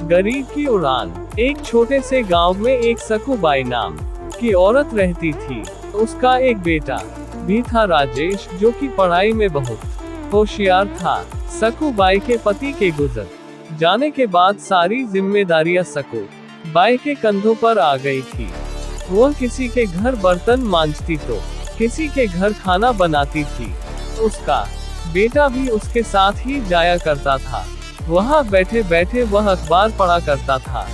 गरीब की उड़ान। एक छोटे से गांव में एक सकूबाई नाम की औरत रहती थी। उसका एक बेटा भी था राजेश, जो कि पढ़ाई में बहुत होशियार था। सकूबाई के पति के गुजर जाने के बाद सारी जिम्मेदारियां सकूबाई के कंधों पर आ गई थी। वह किसी के घर बर्तन मांजती तो किसी के घर खाना बनाती थी। उसका बेटा भी उसके साथ ही जाया करता था। वहाँ बैठे बैठे वह अखबार पढ़ा करता था।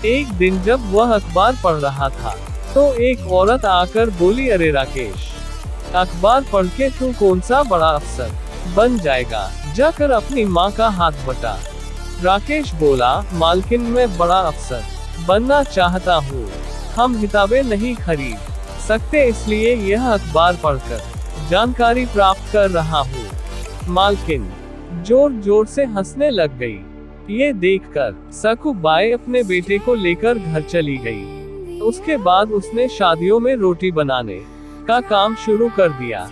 एक दिन जब वह अखबार पढ़ रहा था तो एक औरत आकर बोली, अरे राकेश, अखबार पढ़ के तू कौन सा बड़ा अफसर बन जाएगा, जाकर अपनी माँ का हाथ बटा। राकेश बोला, मालकिन मैं बड़ा अफसर बनना चाहता हूँ, हम किताबें नहीं खरीद सकते, इसलिए यह अखबार पढ़कर जानकारी प्राप्त कर रहा हूँ। मालकिन जोर जोर से हंसने लग गई। ये देखकर सकूबाई अपने बेटे को लेकर घर चली गई। उसके बाद उसने शादियों में रोटी बनाने का काम शुरू कर दिया।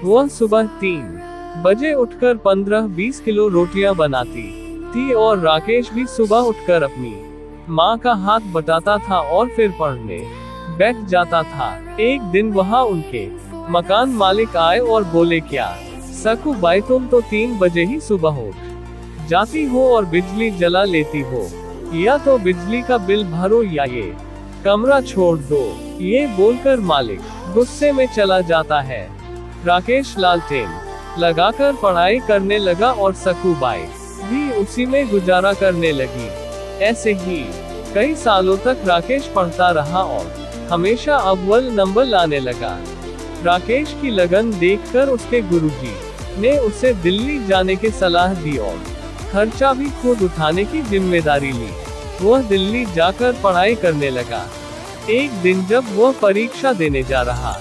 वह सुबह 3 बजे उठकर 15-20 किलो रोटियां बनाती थी और राकेश भी सुबह उठकर अपनी माँ का हाथ बटाता था और फिर पढ़ने बैठ जाता था। एक दिन वहाँ उनके मकान मालिक आए और बोले, क्या सकूबाई, तुम तो 3 बजे ही सुबह उठ जाती हो और बिजली जला लेती हो, या तो बिजली का बिल भरो या ये कमरा छोड़ दो। ये बोलकर मालिक गुस्से में चला जाता है। राकेश लालटेन लगाकर पढ़ाई करने लगा और सकूबाई भी उसी में गुजारा करने लगी। ऐसे ही कई सालों तक राकेश पढ़ता रहा और हमेशा अव्वल नंबर लाने लगा। राकेश की लगन देखकर उसके गुरुजी ने उसे दिल्ली जाने की सलाह दी और खर्चा भी खुद उठाने की जिम्मेदारी ली। वह दिल्ली जाकर पढ़ाई करने लगा। एक दिन जब वह परीक्षा देने जा रहा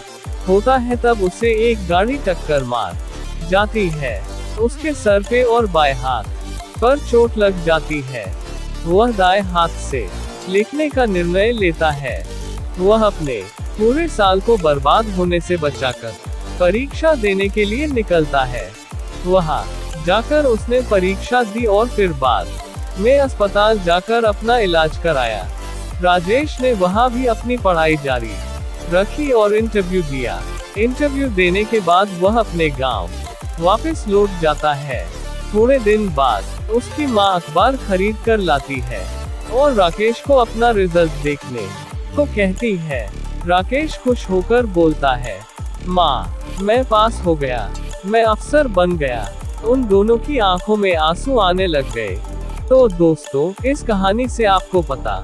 होता है तब उसे एक गाड़ी टक्कर मार जाती है। उसके सर पे और बाएं हाथ पर चोट लग जाती है। वह दाएं हाथ से लिखने का निर्णय लेता है। वह अपने पूरे साल को बर्बाद होने से बचाकर परीक्षा देने के लिए निकलता है। वहाँ जाकर उसने परीक्षा दी और फिर बाद में अस्पताल जाकर अपना इलाज कराया। राजेश ने वहाँ भी अपनी पढ़ाई जारी रखी और इंटरव्यू दिया। इंटरव्यू देने के बाद वह अपने गांव वापस लौट जाता है। थोड़े दिन बाद उसकी माँ अखबार खरीद कर लाती है और राकेश को अपना रिजल्ट देखने को कहती है। राकेश खुश होकर बोलता है, माँ, मैं पास हो गया, मैं अफसर बन गया। उन दोनों की आंखों में आंसू आने लग गए। तो दोस्तों, इस कहानी से आपको पता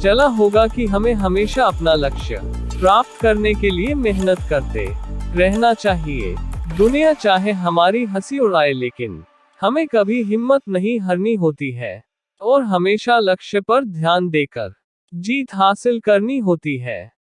चला होगा कि हमें हमेशा अपना लक्ष्य प्राप्त करने के लिए मेहनत करते रहना चाहिए। दुनिया चाहे हमारी हंसी उड़ाए, लेकिन हमें कभी हिम्मत नहीं हारनी होती है और हमेशा लक्ष्य पर ध्यान देकर जीत हासिल करनी होती है।